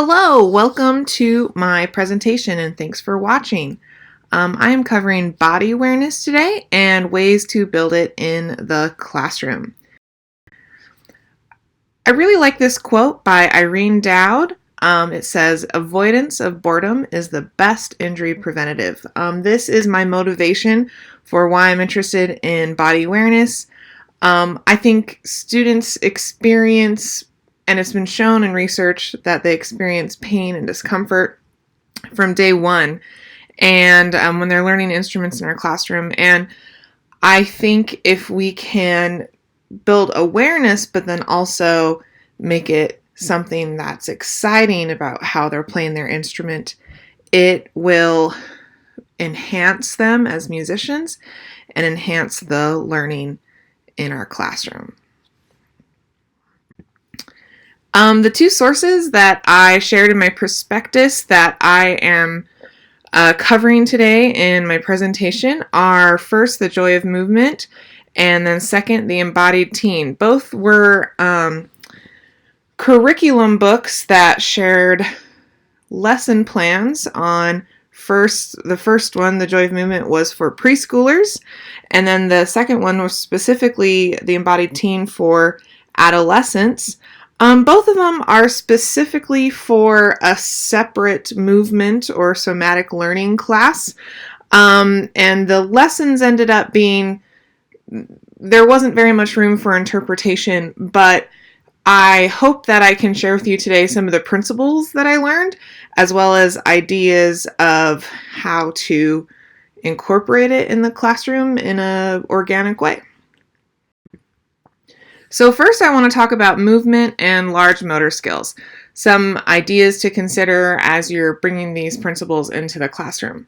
Hello, welcome to my presentation and thanks for watching. I am covering body awareness today and ways to build it in the classroom. I really like this quote by Irene Dowd. It says, "Avoidance of boredom is the best injury preventative." This is my motivation for why I'm interested in body awareness. I think students experience, and it's been shown in research, that they experience pain and discomfort from day one and when they're learning instruments in our classroom. And I think if we can build awareness, but then also make it something that's exciting about how they're playing their instrument, it will enhance them as musicians and enhance the learning in our classroom. The two sources that I shared in my prospectus that I am covering today in my presentation are first, The Joy of Movement, and then second, The Embodied Teen. Both were curriculum books that shared lesson plans on the first one, The Joy of Movement, was for preschoolers, and then the second one was specifically The Embodied Teen for adolescents. Both of them are specifically for a separate movement or somatic learning class, and the lessons ended up being, there wasn't very much room for interpretation, but I hope that I can share with you today some of the principles that I learned, as well as ideas of how to incorporate it in the classroom in an organic way. So first, I want to talk about movement and large motor skills, some ideas to consider as you're bringing these principles into the classroom.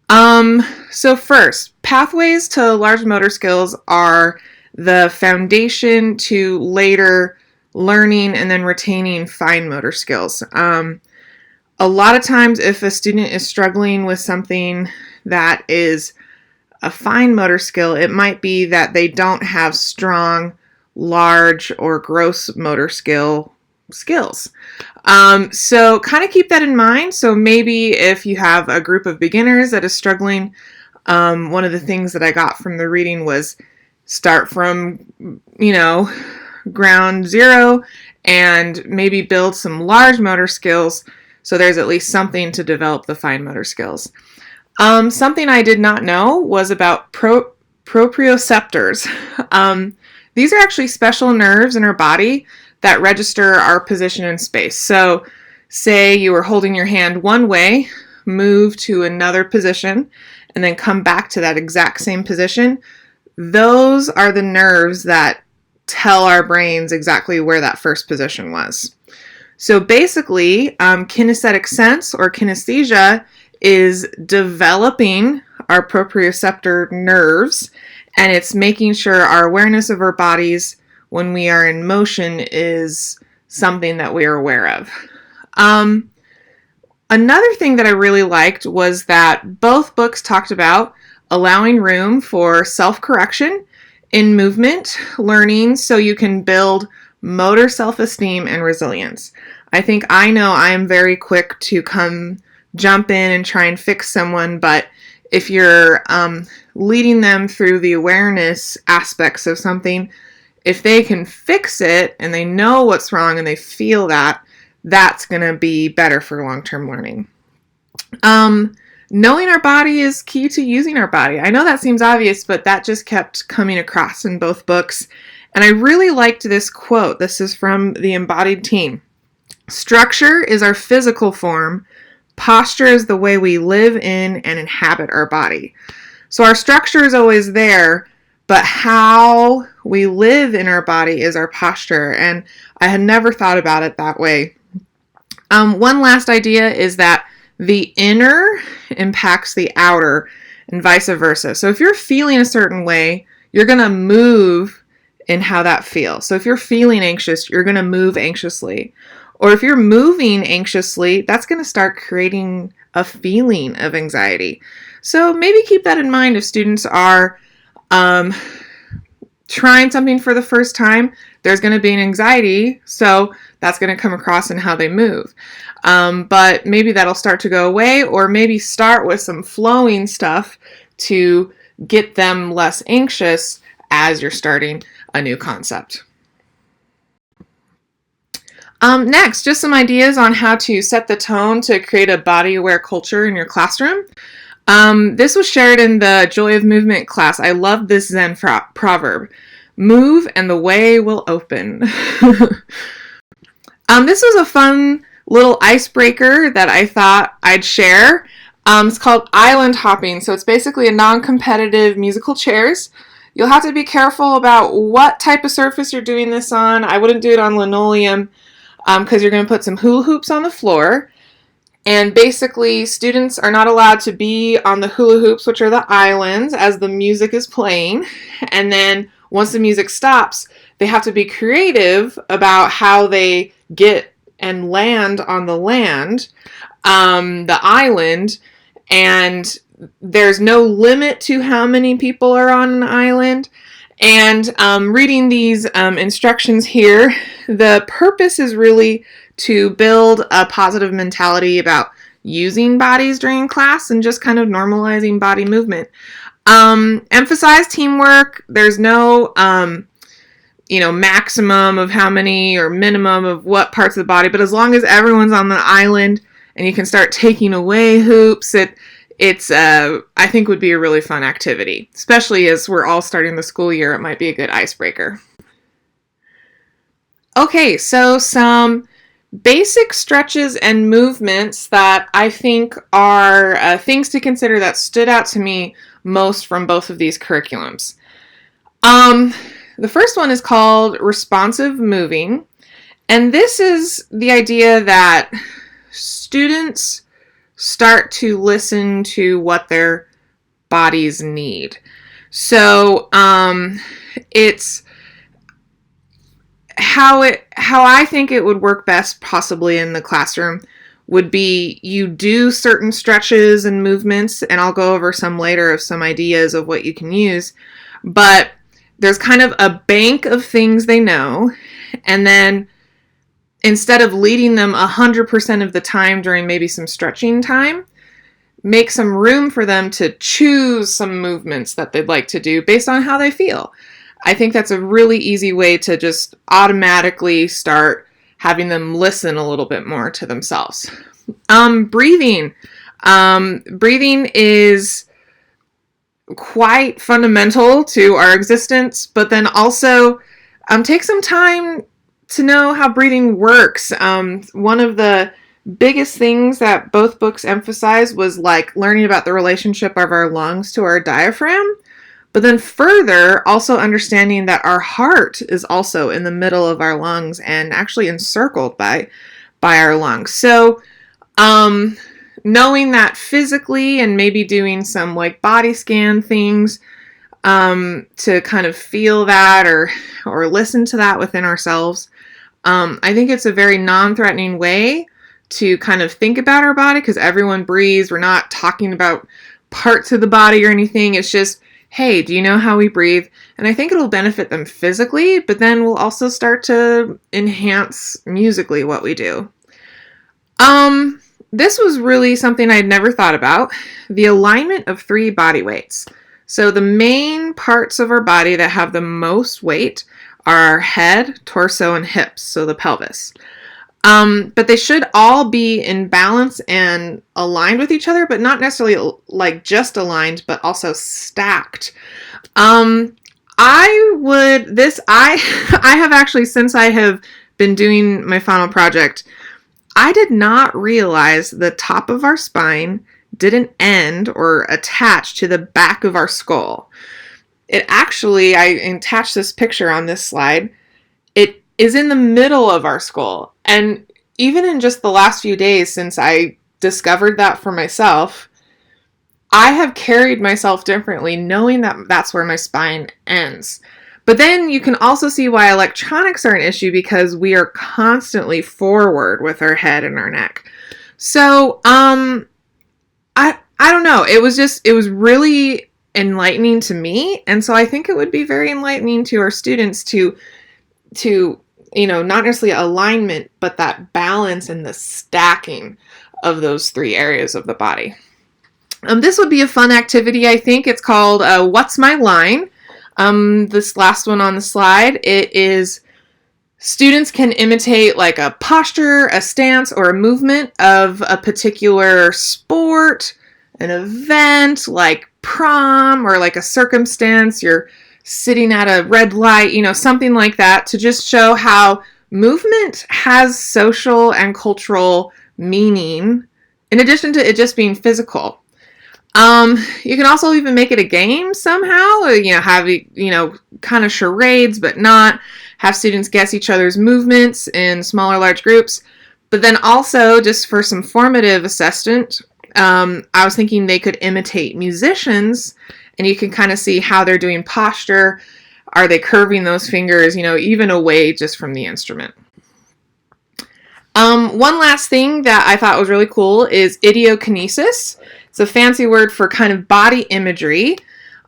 So first, pathways to large motor skills are the foundation to later learning and then retaining fine motor skills. A lot of times, if a student is struggling with something that is a fine motor skill, it might be that they don't have strong, large, or gross motor skills. So kind of keep that in mind. So maybe if you have a group of beginners that is struggling, one of the things that I got from the reading was start from, ground zero and maybe build some large motor skills so there's at least something to develop the fine motor skills. Something I did not know was about proprioceptors. These are actually special nerves in our body that register our position in space. So say you were holding your hand one way, move to another position, and then come back to that exact same position. Those are the nerves that tell our brains exactly where that first position was. So basically, kinesthetic sense or kinesthesia is developing our proprioceptor nerves, and it's making sure our awareness of our bodies when we are in motion is something that we are aware of. Another thing that I really liked was that both books talked about allowing room for self-correction in movement learning so you can build motor self-esteem and resilience. I think I know I am very quick to jump in and try and fix someone, but if you're leading them through the awareness aspects of something, if they can fix it and they know what's wrong and they feel that, that's going to be better for long-term learning. Knowing our body is key to using our body. I know that seems obvious, but that just kept coming across in both books. And I really liked this quote. This is from The Embodied Teen. "Structure is our physical form. Posture is the way we live in and inhabit our body." So our structure is always there, but how we live in our body is our posture. And I had never thought about it that way. One last idea is that the inner impacts the outer and vice versa. So if you're feeling a certain way, you're going to move in how that feels. So if you're feeling anxious, you're going to move anxiously. Or if you're moving anxiously, that's going to start creating a feeling of anxiety. So maybe keep that in mind if students are trying something for the first time. there's going to be an anxiety, so that's going to come across in how they move. But maybe that'll start to go away, or maybe start with some flowing stuff to get them less anxious as you're starting a new concept. Next, just some ideas on how to set the tone to create a body-aware culture in your classroom. This was shared in the Joy of Movement class. I love this Zen proverb. Move and the way will open. This was a fun little icebreaker that I thought I'd share. It's called island hopping. So it's basically a non-competitive musical chairs. You'll have to be careful about what type of surface you're doing this on. I wouldn't do it on linoleum because you're going to put some hula hoops on the floor. And basically, students are not allowed to be on the hula hoops, which are the islands, as the music is playing. And then once the music stops, they have to be creative about how they get and land on the island. And there's no limit to how many people are on an island. And reading these instructions here, the purpose is really to build a positive mentality about using bodies during class and just kind of normalizing body movement. Emphasize teamwork. There's no, maximum of how many or minimum of what parts of the body, but as long as everyone's on the island and you can start taking away hoops, it's I think would be a really fun activity, especially as we're all starting the school year. It might be a good icebreaker. Okay, so some basic stretches and movements that I think are things to consider that stood out to me most from both of these curriculums. The first one is called responsive moving, and this is the idea that students start to listen to what their bodies need. So it's how I think it would work best possibly in the classroom would be you do certain stretches and movements, and I'll go over some later of some ideas of what you can use, but there's kind of a bank of things they know, and then instead of leading them 100% of the time during maybe some stretching time, make some room for them to choose some movements that they'd like to do based on how they feel. I think that's a really easy way to just automatically start having them listen a little bit more to themselves. Breathing. Breathing is quite fundamental to our existence, but then also take some time to know how breathing works. One of the biggest things that both books emphasized was like learning about the relationship of our lungs to our diaphragm, but then further also understanding that our heart is also in the middle of our lungs and actually encircled by our lungs. So knowing that physically and maybe doing some like body scan things to kind of feel that or listen to that within ourselves. I think it's a very non-threatening way to kind of think about our body because everyone breathes. We're not talking about parts of the body or anything. It's just, hey, do you know how we breathe? And I think it'll benefit them physically, but then we'll also start to enhance musically what we do. This was really something I'd never thought about. The alignment of 3 body weights. So the main parts of our body that have the most weight are our head, torso, and hips, so the pelvis. But they should all be in balance and aligned with each other, but not necessarily like just aligned, but also stacked. I have actually, since I have been doing my final project, I did not realize the top of our spine didn't end or attach to the back of our skull. It actually, I attached this picture on this slide. It is in the middle of our skull. And even in just the last few days since I discovered that for myself, I have carried myself differently knowing that that's where my spine ends. But then you can also see why electronics are an issue because we are constantly forward with our head and our neck. So, I don't know. It was really enlightening to me. And so I think it would be very enlightening to our students to not necessarily alignment, but that balance and the stacking of those 3 areas of the body. This would be a fun activity, I think. It's called What's My Line? This last one on the slide, it is students can imitate like a posture, a stance, or a movement of a particular sport, an event like prom, or like a circumstance. You're sitting at a red light, something like that, to just show how movement has social and cultural meaning in addition to it just being physical. You can also even make it a game somehow, have, kind of charades, but not have students guess each other's movements in small or large groups. But then also, just for some formative assessment, I was thinking they could imitate musicians, and you can kind of see how they're doing posture. Are they curving those fingers, even away just from the instrument? One last thing that I thought was really cool is idiokinesis. It's a fancy word for kind of body imagery.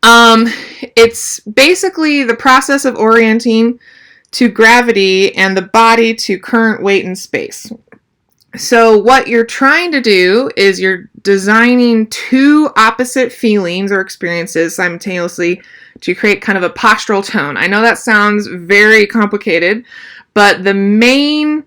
It's basically the process of orienting to gravity and the body to current weight and space. So what you're trying to do is you're designing 2 opposite feelings or experiences simultaneously to create kind of a postural tone. I know that sounds very complicated, but the main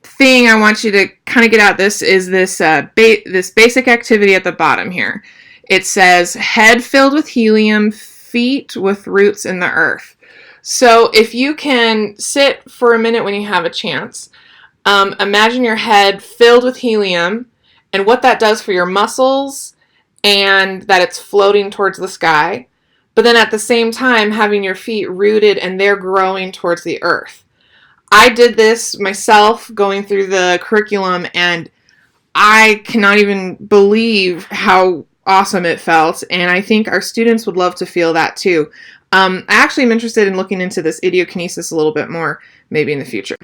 thing I want you to kind of get out this is this basic activity at the bottom here. It says head filled with helium, feet with roots in the earth. So if you can sit for a minute when you have a chance, imagine your head filled with helium and what that does for your muscles, and that it's floating towards the sky, but then at the same time having your feet rooted and they're growing towards the earth. I did this myself going through the curriculum, and I cannot even believe how awesome it felt, and I think our students would love to feel that too. I actually am interested in looking into this idiokinesis a little bit more, maybe in the future.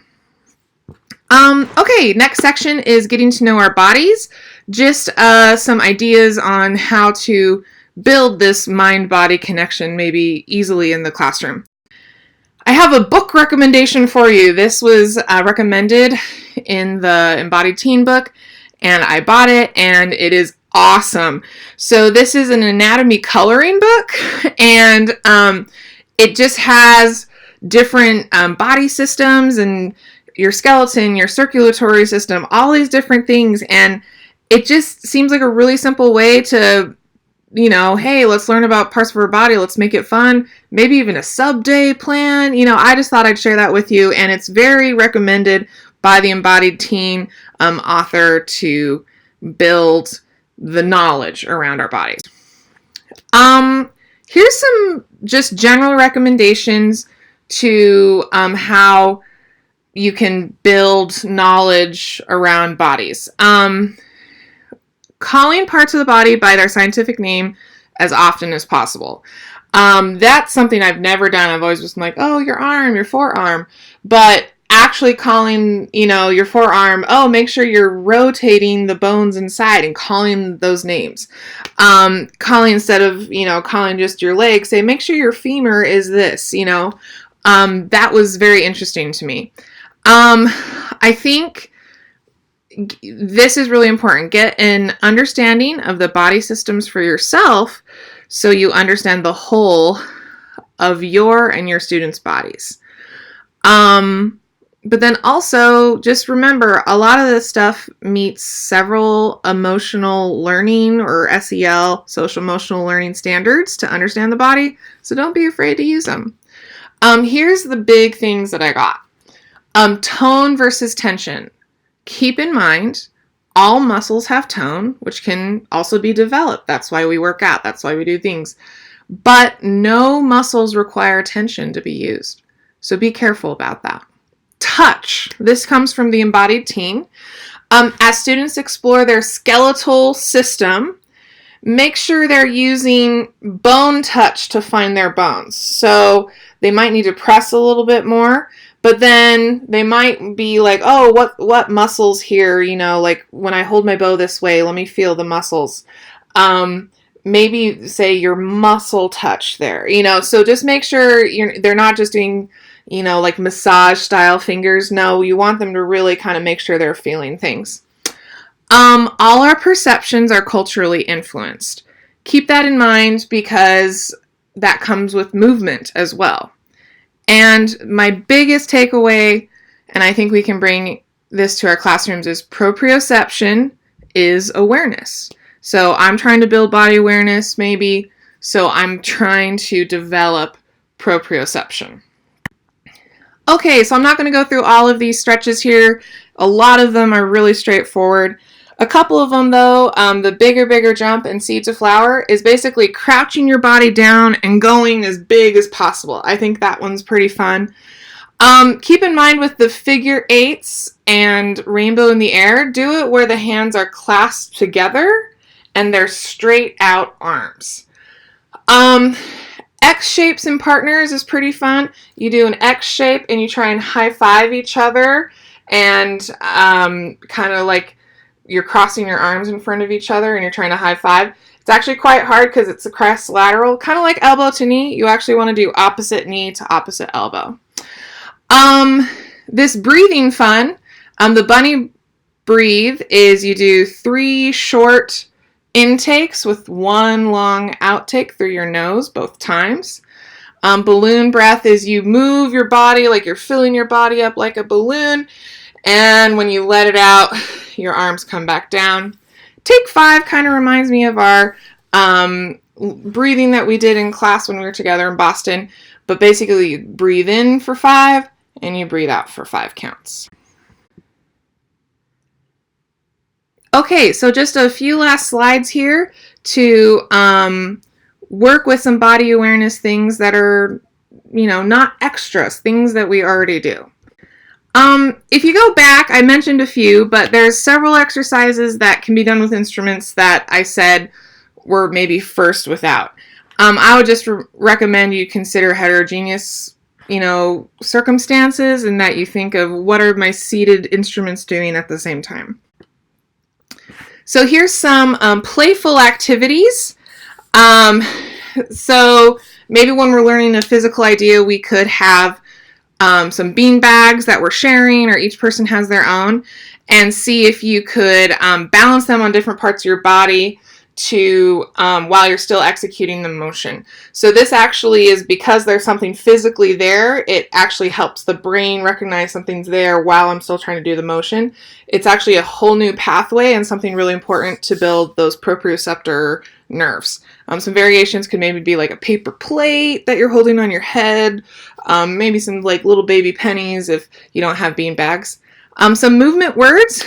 Okay, next section is getting to know our bodies. Just some ideas on how to build this mind-body connection maybe easily in the classroom. I have a book recommendation for you. This was recommended in the Embodied Teen book, and I bought it, and it is awesome. So this is an anatomy coloring book, and it just has different body systems and your skeleton, your circulatory system, all these different things, and it just seems like a really simple way to, hey, let's learn about parts of our body, let's make it fun, maybe even a sub-day plan. I just thought I'd share that with you, and it's very recommended by the Embodied Teen author to build the knowledge around our bodies. Here's some just general recommendations to how you can build knowledge around bodies. Calling parts of the body by their scientific name as often as possible. That's something I've never done. I've always just been like, oh, your arm, your forearm. But actually calling, your forearm, oh, make sure you're rotating the bones inside and calling those names. Calling instead of, calling just your leg, say, make sure your femur is this, that was very interesting to me. I think this is really important. Get an understanding of the body systems for yourself so you understand the whole of your and your students' bodies. But then also just remember, a lot of this stuff meets several emotional learning or SEL, social emotional learning standards to understand the body. So don't be afraid to use them. Here's the big things that I got. Tone versus tension. Keep in mind, all muscles have tone, which can also be developed. That's why we work out. That's why we do things. But no muscles require tension to be used. So be careful about that. Touch. This comes from the Embodied Teen. As students explore their skeletal system, make sure they're using bone touch to find their bones. So they might need to press a little bit more, but then they might be like, oh, what muscles here? Like when I hold my bow this way, let me feel the muscles. Maybe say your muscle touch there, so just make sure they're not just doing, like massage style fingers. No, you want them to really kind of make sure they're feeling things. All our perceptions are culturally influenced. Keep that in mind because that comes with movement as well. And my biggest takeaway, and I think we can bring this to our classrooms, is proprioception is awareness. So I'm trying to build body awareness maybe, so I'm trying to develop proprioception. Okay, so I'm not going to go through all of these stretches here. A lot of them are really straightforward. A couple of them though, the bigger jump and seed to flower is basically crouching your body down and going as big as possible. I think that one's pretty fun. Keep in mind with the figure eights and rainbow in the air, do it where the hands are clasped together and they're straight out arms. X shapes and partners is pretty fun. You do an X shape and you try and high five each other and kind of like you're crossing your arms in front of each other and you're trying to high five. It's actually quite hard because it's a cross lateral, kind of like elbow to knee. You actually want to do opposite knee to opposite elbow. This breathing fun, the bunny breathe is you do 3 short intakes with 1 long outtake through your nose both times. Balloon breath is you move your body like you're filling your body up like a balloon, and when you let it out, your arms come back down. Take 5 kind of reminds me of our breathing that we did in class when we were together in Boston, but basically you breathe in for 5 and you breathe out for 5 counts. Okay, so just a few last slides here to work with some body awareness things that are, not extras, things that we already do. If you go back, I mentioned a few, but there's several exercises that can be done with instruments that I said were maybe first without. I would just recommend you consider heterogeneous, circumstances, and that you think of what are my seated instruments doing at the same time. So here's some playful activities. So maybe when we're learning a physical idea, we could have some bean bags that we're sharing, or each person has their own, and see if you could balance them on different parts of your body to while you're still executing the motion. So this actually is because there's something physically there, it actually helps the brain recognize something's there while I'm still trying to do the motion. It's actually a whole new pathway and something really important to build those proprioceptor nerves. Some variations could maybe be like a paper plate that you're holding on your head, maybe some like little baby pennies if you don't have bean bags. Some movement words,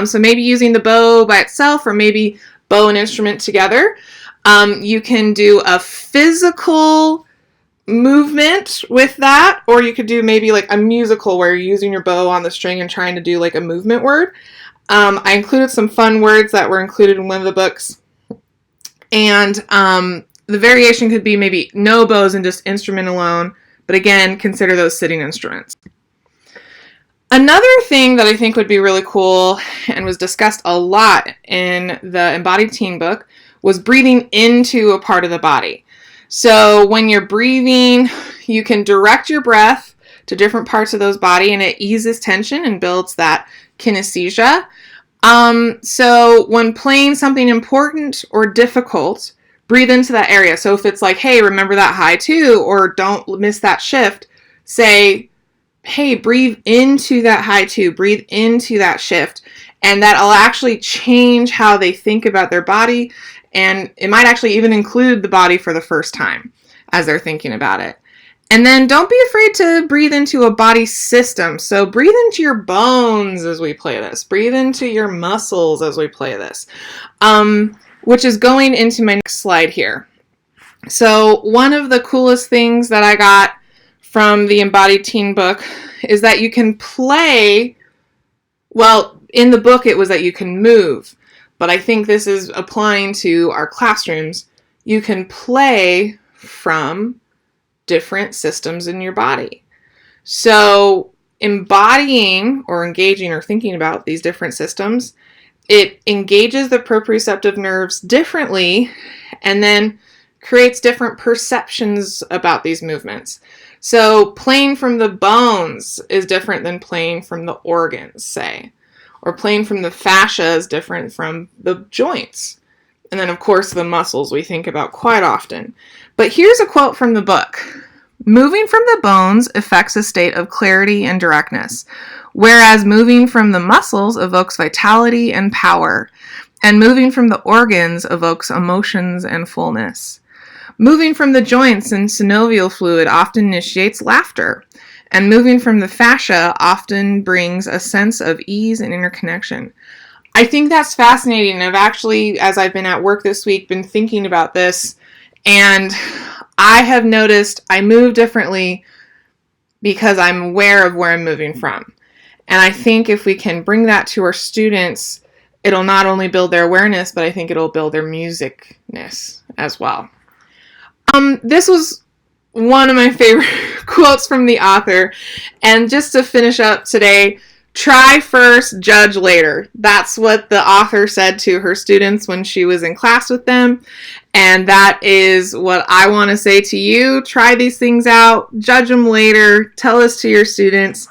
so maybe using the bow by itself or maybe bow and instrument together. You can do a physical movement with that, or you could do maybe like a musical where you're using your bow on the string and trying to do like a movement word. I included some fun words that were included in one of the books. And the variation could be maybe no bows and just instrument alone, but again, consider those sitting instruments. Another thing that I think would be really cool and was discussed a lot in the Embodied Teen book was breathing into a part of the body. So when you're breathing, you can direct your breath to different parts of those body and it eases tension and builds that kinesthesia. So when playing something important or difficult, breathe into that area. So if it's like, hey, remember that high two, or don't miss that shift, say, hey, breathe into that high two, breathe into that shift. And that'll actually change how they think about their body. And it might actually even include the body for the first time as they're thinking about it. And then don't be afraid to breathe into a body system. So breathe into your bones as we play this. Breathe into your muscles as we play this. Which is going into my next slide here. So one of the coolest things that I got from the Embodied Teen book is that you can play, well, in the book it was that you can move, but I think this is applying to our classrooms. You can play from different systems in your body. So embodying or engaging or thinking about these different systems, it engages the proprioceptive nerves differently and then creates different perceptions about these movements. So playing from the bones is different than playing from the organs, say. Or playing from the fascia is different from the joints. And then, of course, the muscles we think about quite often. But here's a quote from the book. Moving from the bones affects a state of clarity and directness, whereas moving from the muscles evokes vitality and power, and moving from the organs evokes emotions and fullness. Moving from the joints and synovial fluid often initiates laughter, and moving from the fascia often brings a sense of ease and interconnection. I think that's fascinating. I've actually, as I've been at work this week, been thinking about this, and I have noticed I move differently because I'm aware of where I'm moving from. And I think if we can bring that to our students, it'll not only build their awareness, but I think it'll build their musicness as well. This was one of my favorite quotes from the author. And just to finish up today, try first, judge later. That's what the author said to her students when she was in class with them. And that is what I want to say to you. Try these things out, judge them later, tell this to your students.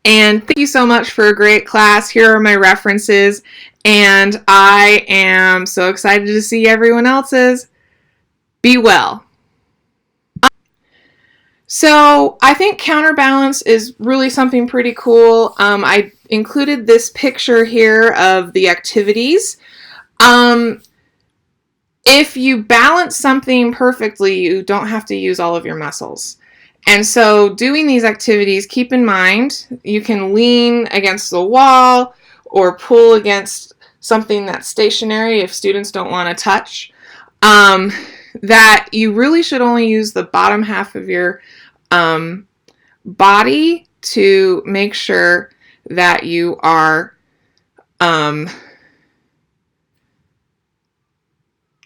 And thank you so much for a great class. Here are my references. And I am so excited to see everyone else's. Be well. So I think counterbalance is really something pretty cool. I included this picture here of the activities. If you balance something perfectly, you don't have to use all of your muscles. And so doing these activities, keep in mind, you can lean against the wall or pull against something that's stationary if students don't want to touch. That you really should only use the bottom half of your body to make sure that you are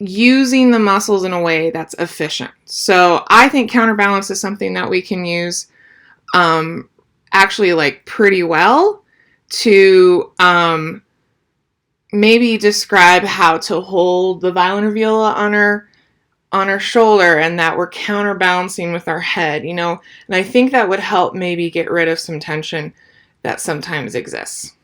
using the muscles in a way that's efficient. So I think counterbalance is something that we can use actually like pretty well to maybe describe how to hold the violin or viola on our shoulder, and that we're counterbalancing with our head, and I think that would help maybe get rid of some tension that sometimes exists.